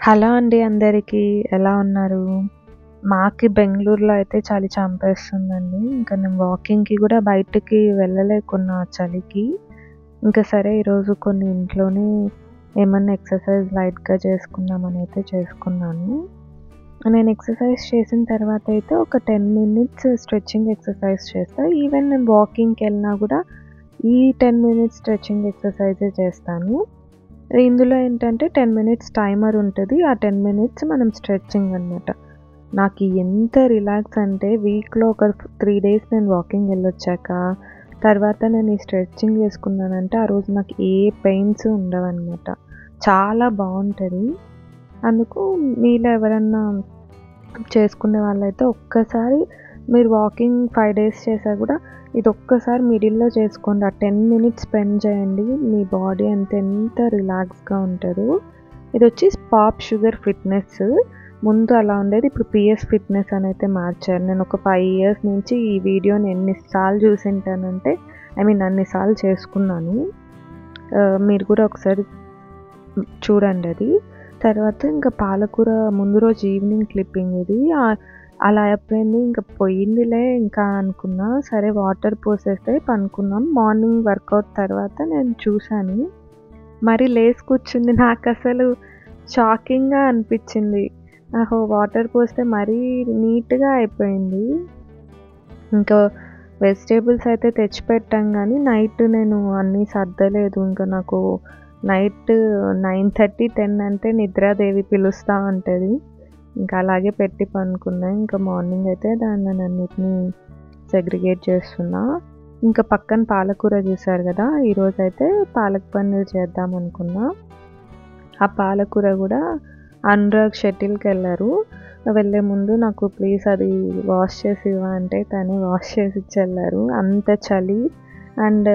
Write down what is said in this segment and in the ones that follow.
Hello అండి అందరికీ. ఎలా ఉన్నారు? మాకి బెంగుళూరులో అయితే చలి చంపేస్తుందండి. ఇంకా నేను వాకింగ్‌కి గూడా బయటికి వెళ్ళలేకున్నా చలికి. ఇంకా సరే ఈరోజు కొన్ని ఇంట్లోనే ఏమన్నా ఎక్సర్సైజ్ లైట్‌గా చేసుకుందామని అయితే చేసుకున్నాను. నేను ఎక్సర్సైజ్ చేసిన తర్వాత అయితే ఒక 10 మినిట్స్ స్ట్రెచింగ్ ఎక్సర్సైజ్ చేస్తా. ఈవెన్ నేను వాకింగ్‌కెళ్ళినా గూడా ఈ 10 మినిట్స్ స్ట్రెచింగ్ ఎక్సర్సైజే చేస్తాను. ఇందులో ఏంటంటే 10 మినిట్స్ టైమర్ ఉంటది. ఆ 10 మినిట్స్ మనం స్ట్రెచింగ్ అనమాట. నాకు ఎంత రిలాక్స్ అంటే వీక్‌లో ఒక 3 డేస్ నేను వాకింగ్ ఎళ్ళొచ్చాక, తర్వాత నేను ఈ స్ట్రెచింగ్ చేసుకున్నానంటే ఆ రోజు నాకు ఏ పెయిన్స్ ఉండవనమాట. చాలా బావుంటది. అందుకు మీలో ఎవరన్నా చేసుకునే వాళ్ళైతే ఒక్కసారి మీరు వాకింగ్ 5 డేస్ చేశా గూడా ఇదొక్కసారి మిడిల్‌లో చేసుకోండి. ఆ 10 మినిట్స్ స్పెండ్ చేయండి. మీ బాడీ అంతా ఎంత రిలాక్స్‌గా ఉంటదో. ఇదొచ్చి పాప్ షుగర్ ఫిట్‌నెస్. ముందు అలా ఉండేది. ఇప్పుడు పీఎస్ ఫిట్‌నెస్ అనైతే మార్చారు. నేను ఒక 5 ఇయర్స్ నుంచి ఈ వీడియోని ఎన్ని సార్లు చూసుంటానంటే అన్ని సార్లు చేసుకున్నాను. మీరు కూడా ఒకసారి చూడండది. తర్వాత ఇంకా పాలకూర ముందు రోజు ఈవినింగ్ క్లిప్పింగ్ ఇది. అలా అయిపోయింది. ఇంక పోయిందిలే ఇంకా అనుకున్నా. సరే వాటర్ పోసేస్తే పనుకున్నాం. మార్నింగ్ వర్కౌట్ తర్వాత నేను చూసాను. మరి లేసి కూర్చుంది. నాకసలు షాకింగ్‌గా అనిపిచ్చింది. వాటర్ పోస్తే మరీ నీట్‌గా అయిపోయింది. ఇంకా వెజిటబుల్స్ అయితే తెచ్చిపెట్టాం గానీ, నైట్ నేను అన్నీ సర్దలేదు. ఇంకా నాకు నైట్ 9:30, 10 అంటే నిద్రాదేవి పిలుస్తా ఉంటది. ఇంకా అలాగే పెట్టి పనుకున్నా. ఇంకా మార్నింగ్ అయితే దాన్నన్నిటిని సెగ్రిగేట్ చేస్తున్నా. ఇంకా పక్కన పాలకూర చూసారు గదా! ఈరోజైతే పాలక్ పన్నీర్ చేద్దామనుకున్నా. ఆ పాలకూర గూడా అనురాగ్ షటిల్‌కెళ్లారు. వెళ్ళే ముందు నాకు ప్లీజ్ అది వాష్ చేసి ఇవ్వు అంటే తనే వాష్ చేసి ఇచ్చెళ్లారు. అంత చలి అండ్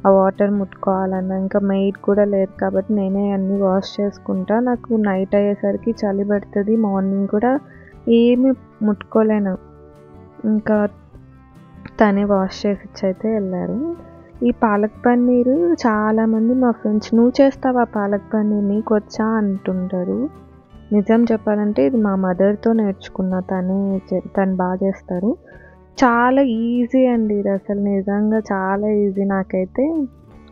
ఆ వాటర్ ముట్టుకోవాలన్నా ఇంకా మెయిడ్ కూడా లేరు కాబట్టి నేనే అన్నీ వాష్ చేసుకుంటా. నాకు నైట్ అయ్యేసరికి చలి పెడతది. మార్నింగ్ కూడా ఏమి ముట్టుకోలేను. ఇంకా తనే వాష్ చేసి ఇచ్చైతే ఎళ్లారు. ఈ పాలక్ పన్నీరు చాలామంది మా ఫ్రెండ్స్ "నువ్వు చేస్తావా పాలక్ పన్నీర్? నీకొచ్చా?" అంటుంటారు. నిజం చెప్పాలంటే ఇది మా మదర్‌తో నేర్చుకున్న. తను బా చేస్తారు. చాలా ఈజీ అండి ఇదసలు నిజంగా చాలా ఈజీ. నాకైతే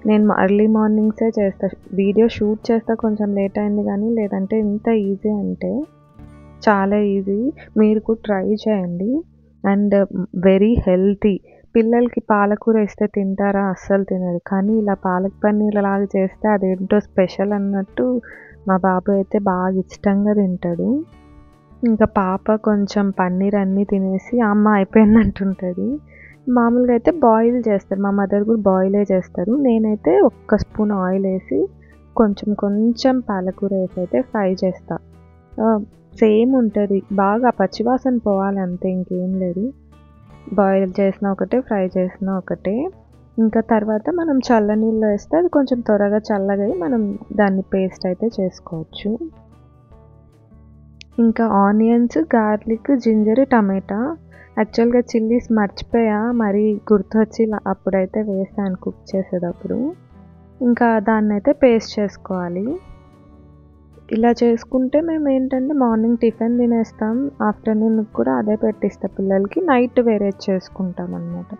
నేను ఎర్లీ మార్నింగ్సే చేస్తా. వీడియో షూట్ చేస్తా కొంచెం లేట్ అయింది గానీ, లేదంటే ఎంత ఈజీ అంటే చాలా ఈజీ. మీరు కూడా ట్రై చేయండి. And very healthy. పిల్లలకి పాలకూర ఇస్తే తింటారా? అస్సలు తినరు. కానీ ఇలా పాలక్ పన్నీర్ లాగా చేస్తే అదేంటో స్పెషల్ అన్నట్టు మా బాబు అయితే బాగా ఇష్టంగా తింటాడు. ఇంకా పాప కొంచెం పన్నీర్ అన్నీ తినేసి అమ్మ అయిపోయిందంటుంటది. మామూలుగా అయితే బాయిల్ చేస్తారు. మా మదర్ కూడా బాయిలే చేస్తారు. నేనైతే ఒక్క స్పూన్ ఆయిలేసి కొంచెం పాలకూర వేసైతే ఫ్రై చేస్తా. సేమ్ ఉంటది. బాగా పచ్చివాసన పోవాలి అంతే ఇంకేం లేదు. బాయిల్ చేసినా ఒకటే, ఫ్రై చేసినా ఒకటే. ఇంకా తర్వాత మనం చల్లనీళ్ళలో ఏస్తే అది కొంచెం త్వరగా చల్లగయి మనం దాన్ని పేస్ట్ అయితే చేసుకోవచ్చు. ఇంకా ఆనియన్స్, గార్లిక్, జింజర్, టమాటా. యాక్చువల్‌గా చిల్లీస్ మర్చిపోయా. మరీ గుర్తొచ్చి అప్పుడైతే వేసాను కుక్ చేసేటప్పుడు. ఇంకా దాన్నైతే పేస్ట్ చేసుకోవాలి. ఇలా చేసుకుంటే మేమేంటంటే మార్నింగ్ టిఫిన్ తినేస్తాం. ఆఫ్టర్‌నూన్‌కి కూడా అదే పెట్టిస్తా పిల్లలకి. నైట్ వేరేది చేసుకుంటామనమాట.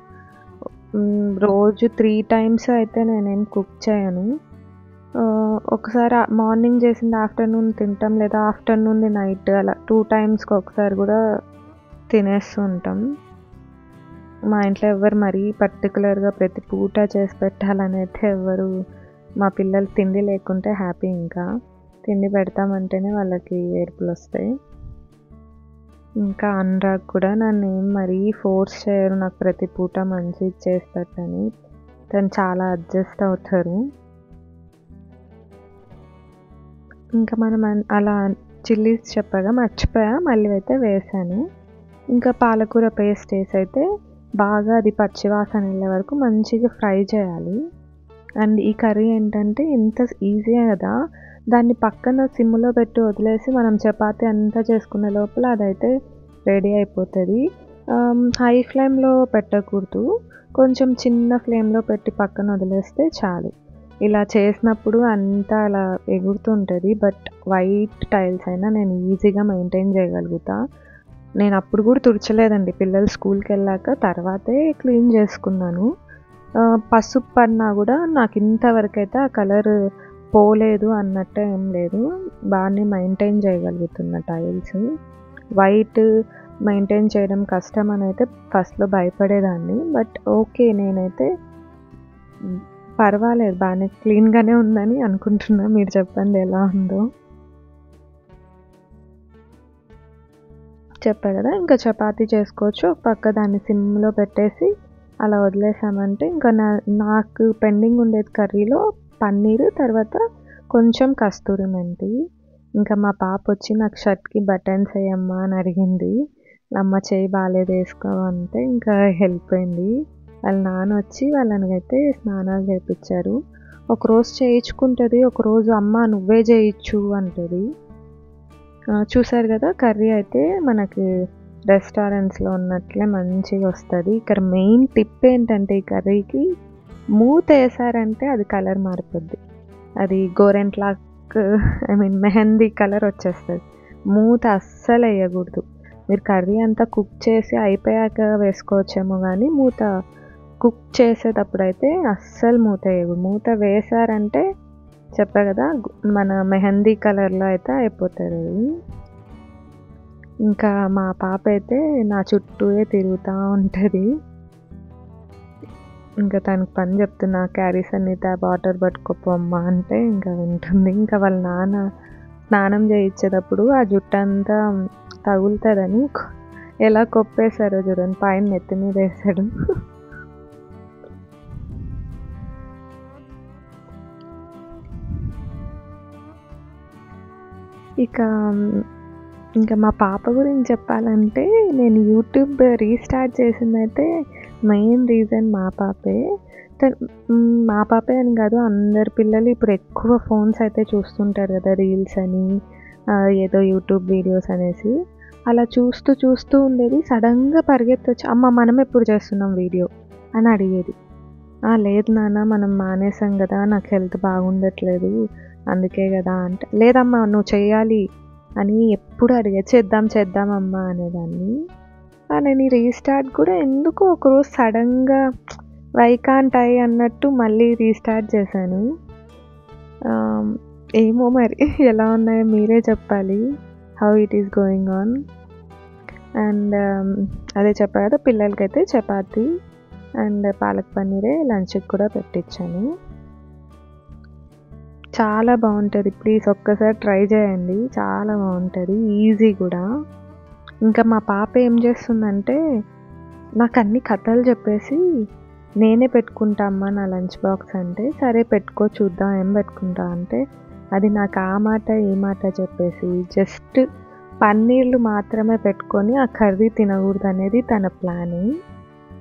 రోజు 3 టైమ్స్ అయితే నేనేం కుక్ చేయను. ఒకసారి మార్నింగ్ చేసింది ఆఫ్టర్‌నూన్ తింటాం. లేదా ఆఫ్టర్‌నూన్‌ది నైట్ అలా 2 టైమ్స్‌కి ఒకసారి గూడా తినేస్తూ ఉంటాం. మా ఇంట్లో ఎవ్వరు మరీ పర్టిక్యులర్‌గా ప్రతి పూట చేసి పెట్టాలనైతే ఎవ్వరు మా పిల్లలు తిండి లేకుంటే హ్యాపీ ఇంకా. తిండి పెడతామంటేనే వాళ్ళకి ఏడుపులొస్తాయి. ఇంకా అనురాగ్ కూడా నన్నేం మరీ ఫోర్స్ చేయరు నాకు ప్రతి పూట మంచిది చేసి పెట్టని. తను చాలా అడ్జస్ట్ అవుతారు. ఇంకా మనం అలా చిల్లీస్ చెప్పగా మర్చిపోయా మళ్ళీ అయితే వేసాను. ఇంకా పాలకూర పేస్ట్ ఏసైతే బాగా అది పచ్చి వాసన ఎళ్ళే వరకు మంచిగా ఫ్రై చేయాలి. అండ్ ఈ కర్రీ ఏంటంటే ఇంత ఈజీయే గదా! దాన్ని పక్కన సిమ్‌లో పెట్టి వదిలేసి మనం చపాతీ అంతా చేసుకునే లోపల అదైతే రెడీ అయిపోతది. హై ఫ్లేమ్‌లో పెట్టకూడదు. కొంచెం చిన్న ఫ్లేమ్‌లో పెట్టి పక్కన వదిలేస్తే చాలు. ఇలా చేసినప్పుడు అంతా అలా ఎగురుతుంటది. బట్ వైట్ టైల్స్ అయినా నేను ఈజీగా మెయింటైన్ చేయగలుగుతా. నేను అప్పుడు కూడా తుడచలేదండి. పిల్లలు స్కూల్‌కెళ్ళాక తర్వాతే క్లీన్ చేసుకున్నాను. పసుపు పడినా కూడా నాకు ఇంతవరకైతే ఆ కలర్ పోలేదు అన్నట్టు ఏం లేదు. బాగానే మెయింటైన్ చేయగలుగుతున్న టైల్స్. వైట్ మెయింటైన్ చేయడం కష్టం అని అయితే ఫస్ట్‌లో భయపడేదాన్ని. బట్ ఓకే, నేనైతే పర్వాలేదు, బాగానే క్లీన్‌గానే ఉందని అనుకుంటున్నా. మీరు చెప్పండి ఎలా ఉందో? చెప్పా కదా! ఇంకా చపాతీ చేసుకోవచ్చు. ఒక పక్క దాన్ని సిమ్‌లో పెట్టేసి అలా వదిలేసామంటే ఇంకా నాకు పెండింగ్ ఉండేది కర్రీలో పన్నీరు, తర్వాత కొంచెం కస్తూరి మెంతి. ఇంకా మా పాపొచ్చి నాకు షర్ట్‌కి బటన్స్ ఎయమ్మా అని అడిగింది. అమ్మ చెయ్యి బాలేదు ఏసుకో అంటే ఇంకా వెళ్ళిపోయింది. వాళ్ళ నాన్న వచ్చి వాళ్ళనైతే స్నానాలు చేపిచ్చారు. ఒకరోజు చేయించుకుంటది, ఒకరోజు అమ్మ నువ్వే చేయించు అంటది. చూసారు కదా, కర్రీ అయితే మనకి రెస్టారెంట్స్‌లో ఉన్నట్లే మంచిగా వస్తది. ఇక్కడ మెయిన్ టిప్ ఏంటంటే ఈ కర్రీకి మూతేసారంటే అది కలర్ మారిపోద్ది. అది గోరెంట్లాక్ మెహందీ కలర్ వచ్చేస్తది. మూత అస్సలెయగూడదు. మీరు కర్రీ అంతా కుక్ చేసి అయిపోయాక వేసుకోవచ్చేమో గానీ, కుక్ చేసేటప్పుడైతే అస్సలు మూతెయగూడదు. మూత వేశారంటే చెప్పా కదా, మన మెహందీ కలర్‌లో అయితే అయిపోతదది. ఇంకా మా పాప అయితే నా చుట్టూయే తిరుగుతా ఉంటది. ఇంకా తనకి పని చెప్తున్నా, క్యారీస్ అన్ని వాటర్ పట్టుకోపో అమ్మా అంటే ఇంకా వింటుంది. ఇంకా వాళ్ళ నాన్న స్నానం చేయించేటప్పుడు ఆ జుట్టంతా తగులుతదని ఎలా కొప్పేశారో చూడండి, పైన నెత్తి మీద వేసాడు. ఇంకా మా పాప గురించి చెప్పాలంటే, నేను యూట్యూబ్ రీస్టార్ట్ చేసిందైతే మెయిన్ రీజన్ మా పాపే. మా పాపే అని కాదు, అందరి పిల్లలు ఇప్పుడు ఎక్కువ ఫోన్స్ అయితే చూస్తుంటారు కదా, రీల్స్ అని ఏదో యూట్యూబ్ వీడియోస్ అనేసి. అలా చూస్తూ ఉండేది. సడన్గా పరిగెత్తొచ్చి అమ్మ మనం ఎప్పుడు చేస్తున్నాం వీడియో అని అడిగేది. లేదు నాన్న మనం మానేసాం కదా, నాకు హెల్త్ బాగుండట్లేదు అందుకే కదా అంటే, లేదమ్మా నువ్వు చెయ్యాలి అని ఎప్పుడు అడిగేది. చేద్దామమ్మా అనేదాన్ని. నేను ఈ రీస్టార్ట్ కూడా ఎందుకో ఒకరోజు సడన్గా వై కాంట్ ఐ అన్నట్టు మళ్ళీ రీస్టార్ట్ చేశాను. ఏమో మరి ఎలా ఉన్నాయో మీరే చెప్పాలి. How it is going on. And అదే చెప్పా కదా, పిల్లలకైతే చపాతీ అండ్ పాలక్ పన్నీరే లంచ్కి కూడా పెట్టించాను. చాలా బాగుంటుంది, ప్లీజ్ ఒక్కసారి ట్రై చేయండి. చాలా బాగుంటుంది, ఈజీ కూడా. ఇంకా మా పాప ఏం చేస్తుందంటే, నాకు అన్ని కథలు చెప్పేసి నేనే పెట్టుకుంటా అమ్మ నా లంచ్ బాక్స్ అంటే, సరే పెట్టుకో చూద్దాం ఏం పెట్టుకుంటా అంటే, అది నాకు ఆ మాట ఈ మాట చెప్పేసి జస్ట్ పన్నీర్లు మాత్రమే పెట్టుకొని ఆ కర్రీ తినకూడదు అనేది తన ప్లాను.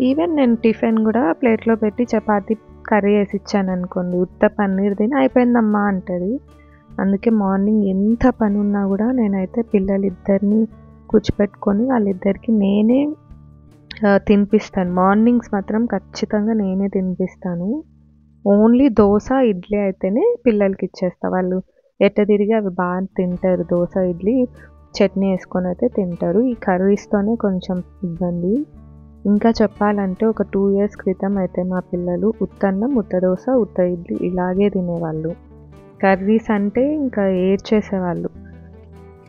ఈవెన్ నేను టిఫిన్ కూడా ప్లేట్లో పెట్టి చపాతీ కర్రీ వేసి ఇచ్చాను అనుకోండి, ఉత్త పన్నీర్ తిని అయిపోయిందమ్మా అంటది. అందుకే మార్నింగ్ ఎంత పని ఉన్నా కూడా నేనైతే పిల్లలిద్దరిని కూర్చోపెట్టుకొని వాళ్ళిద్దరికి నేనే తినిపిస్తాను. మార్నింగ్స్ మాత్రం ఖచ్చితంగా నేనే తినిపిస్తాను. ఓన్లీ దోశ ఇడ్లీ అయితేనే పిల్లలకి ఇచ్చేస్తా. వాళ్ళు ఎట్ట తిరిగి అవి బాగా తింటారు. దోశ ఇడ్లీ చట్నీ వేసుకొని అయితే తింటారు. ఈ కర్రీస్తోనే కొంచెం ఇబ్బంది. ఇంకా చెప్పాలంటే ఒక 2 years క్రితం అయితే మా పిల్లలు ఉత్తన్నం, ఉత్త దోశ, ఉత్త ఇడ్లీ ఇలాగే తినేవాళ్ళు. కర్రీస్ అంటే ఇంకా ఏడ్చేసేవాళ్ళు.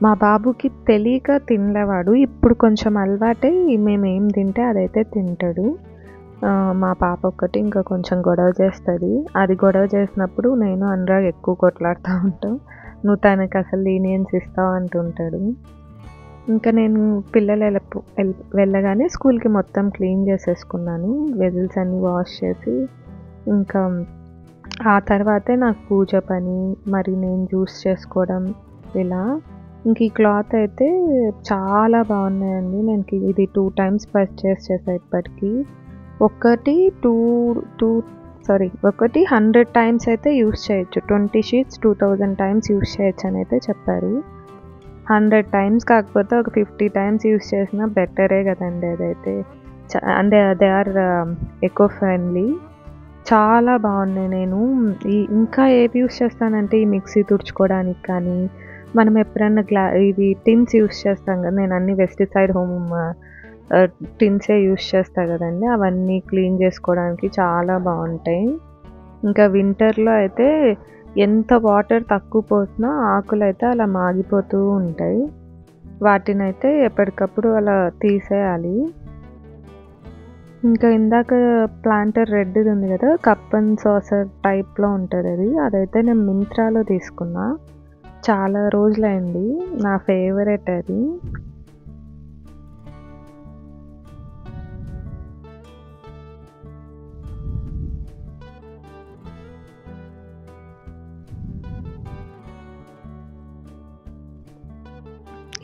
మా బాబుకి తెలియక తినలేవాడు. ఇప్పుడు కొంచెం అలవాటై మేమేం తింటే అదైతే తింటాడు. మా పాప ఒక్కటి ఇంకా కొంచెం గొడవ చేస్తుంది. అది గొడవ చేసినప్పుడు నేను అనురాగ్ ఎక్కువ కొట్లాడుతూ ఉంటాం. నువ్వు తనకి అసలు లీనియన్స్ ఇస్తావు అంటుంటాడు. ఇంకా నేను పిల్లలు వెళ్ళగానే స్కూల్కి మొత్తం క్లీన్ చేసేసుకున్నాను. వెజిల్స్ అన్నీ వాష్ చేసి ఇంకా ఆ తర్వాతే నాకు పూజ పని, మరి నేను జ్యూస్ చేసుకోవడం ఇలా. ఇంక ఈ క్లాత్ అయితే చాలా బాగున్నాయండి. నేను ఇది 2 times పర్చేస్ చేసా ఇప్పటికీ. ఒకటి 100 times అయితే యూస్ చేయొచ్చు. 20 sheets 2000 times యూస్ చేయొచ్చు అని అయితే చెప్పారు. 100 times కాకపోతే ఒక 50 times యూస్ చేసినా బెటరే కదండి. అదైతే అంటే దే ఆర్ ఎకో ఫ్రెండ్లీ. చాలా బాగున్నాయి. నేను ఇంకా ఏవి యూజ్ చేస్తానంటే ఈ మిక్సీ తుడుచుకోవడానికి కానీ, మనం ఎప్పుడన్నా ఇవి టిన్స్ యూజ్ చేస్తాం కదా! నేను అన్ని వెస్టిసైడ్ హోమ్ టిన్సే యూజ్ చేస్తా కదండీ! అవన్నీ క్లీన్ చేసుకోవడానికి చాలా బావుంటాయి. ఇంకా వింటర్‌లో అయితే ఎంత వాటర్ తక్కువ పోసినా ఆకులైతే అలా మాగిపోతూ ఉంటాయి. వాటినైతే ఎప్పటికప్పుడు అలా తీసేయాలి. ఇంకా ఇందాక ప్లాంటర్ రెడ్‌ది ఉంది కదా! కప్ అండ్ సాసర్ టైప్‌లో ఉంటదది. అదైతే నేను మింత్రాలో తీసుకున్నా. చాలా రోజులైంది. నా ఫేవరెట్ అది.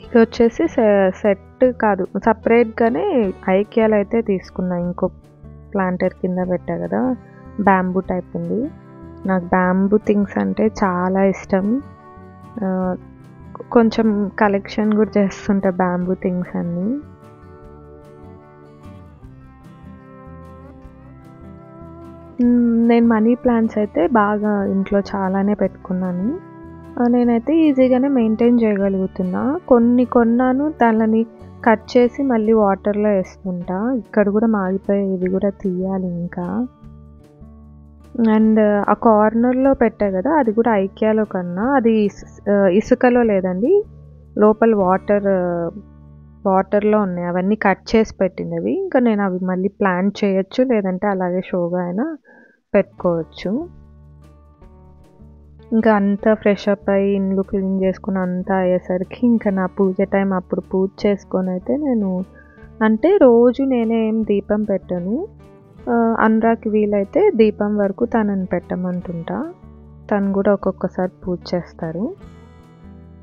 ఇదొచ్చేసి సెట్ కాదు. సెపరేట్‌గానే ఐకియాలో అయితే తీసుకున్నా. ఇంకో ప్లాంటర్ కింద పెట్టా కదా! బ్యాంబూ టైప్ ఉంది. నాకు బ్యాంబూ థింగ్స్ అంటే చాలా ఇష్టం. కొంచెం కలెక్షన్ కూడా చేస్తుంటా బ్యాంబూ థింగ్స్ అన్నీ. నేను మనీ ప్లాంట్స్ అయితే బాగా ఇంట్లో చాలానే పెట్టుకున్నాను. నేనైతే ఈజీగానే మెయింటైన్ చేయగలుగుతున్నా. కొన్ని కొన్నాను దానిని కట్ చేసి మళ్ళీ వాటర్‌లో ఏస్తుంటా. ఇక్కడ కూడా మాగిపోయాయి. ఇవి కూడా తీయాలి ఇంకా. అండ్ ఆ కార్నర్‌లో పెట్టా కదా! అది కూడా ఐకియాలో కన్నా. అది ఇసుకలో లేదండి. లోపల వాటర్‌లో ఉన్నాయి. అవన్నీ కట్ చేసి పెట్టినవి. ఇంకా నేను అవి మళ్ళీ ప్లాంట్ చేయొచ్చు. లేదంటే అలాగే షోగా అయినా పెట్టుకోవచ్చు. ఇంకా అంతా ఫ్రెష్ అప్ అయ్యి ఇల్లు క్లీన్ చేసుకొని అంతా అయ్యేసరికి ఇంకా నా పూజ టైం అప్పుడు పూజ చేసుకొనైతే నేను అంటే రోజు నేనే ఏం దీపం పెట్టను. అనురాగ్‌కి వీలైతే దీపం వరకు తనని పెట్టమంటుంటా. తను కూడా ఒక్కొక్కసారి పూజ చేస్తారు.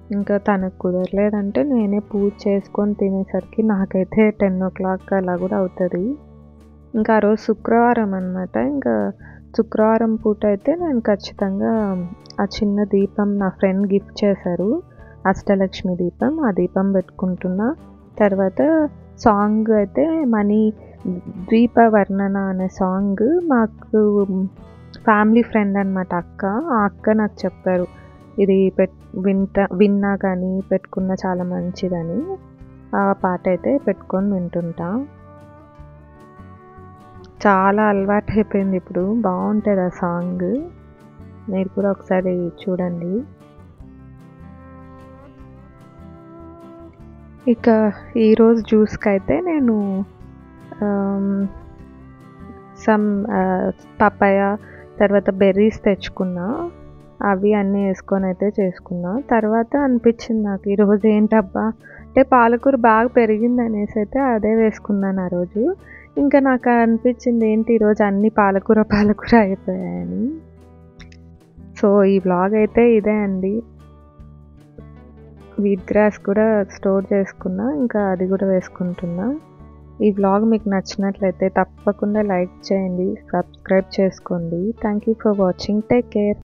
ఇంకా తనకు కుదరలేదంటే నేనే పూజ చేసుకొని తినేసరికి నాకైతే 10:00 అలా కూడా అవుతది. ఇంకా ఆ రోజు శుక్రవారం అనమాట. ఇంకా శుక్రవారం పూట అయితే నేను ఖచ్చితంగా ఆ చిన్న దీపం నా ఫ్రెండ్ గిఫ్ట్ చేశారు. అష్టలక్ష్మి దీపం. ఆ దీపం పెట్టుకుంటున్నా. తర్వాత సాంగ్ అయితే ద్వీప వర్ణన అనే సాంగ్ మాకు ఫ్యామిలీ ఫ్రెండ్ అనమాట అక్క. ఆ అక్క నాకు చెప్పారు. ఇది విన్నా కానీ పెట్టుకున్నా చాలా మంచిదని. ఆ పాట అయితే పెట్టుకొని వింటుంటా. చాలా అలవాటయిపోయింది ఇప్పుడు. బావుంటది ఆ సాంగ్. మీరు కూడా ఒకసారి చూడండి. ఇక ఈరోజు జ్యూస్‌కైతే నేను పపాయ తర్వాత బెర్రీస్ తెచ్చుకున్నా. అవి అన్నీ ఏసుకొనైతే చేసుకున్నా. తర్వాత అనిపిచ్చింది నాకు ఈరోజు ఏంటబ్బా! అంటే పాలకూర బాగా పెరిగిందనేసైతే అదే వేసుకున్నాను ఆ రోజు. ఇంకా నాకు అనిపిచ్చింది ఏంటి ఈరోజు అన్నీ పాలకూర అయిపోయాయని. సో, ఈ వ్లాగ్ అయితే ఇదే అండి. వీట్ గ్రాస్ కూడా స్టోర్ చేసుకున్నా. ఇంకా అది కూడా వేసుకుంటున్నా. ఈ వ్లాగ్ మీకు నచ్చినట్లయితే తప్పకుండా లైక్ చేయండి. సబ్స్క్రైబ్ చేసుకోండి. Thank you for watching. Take care.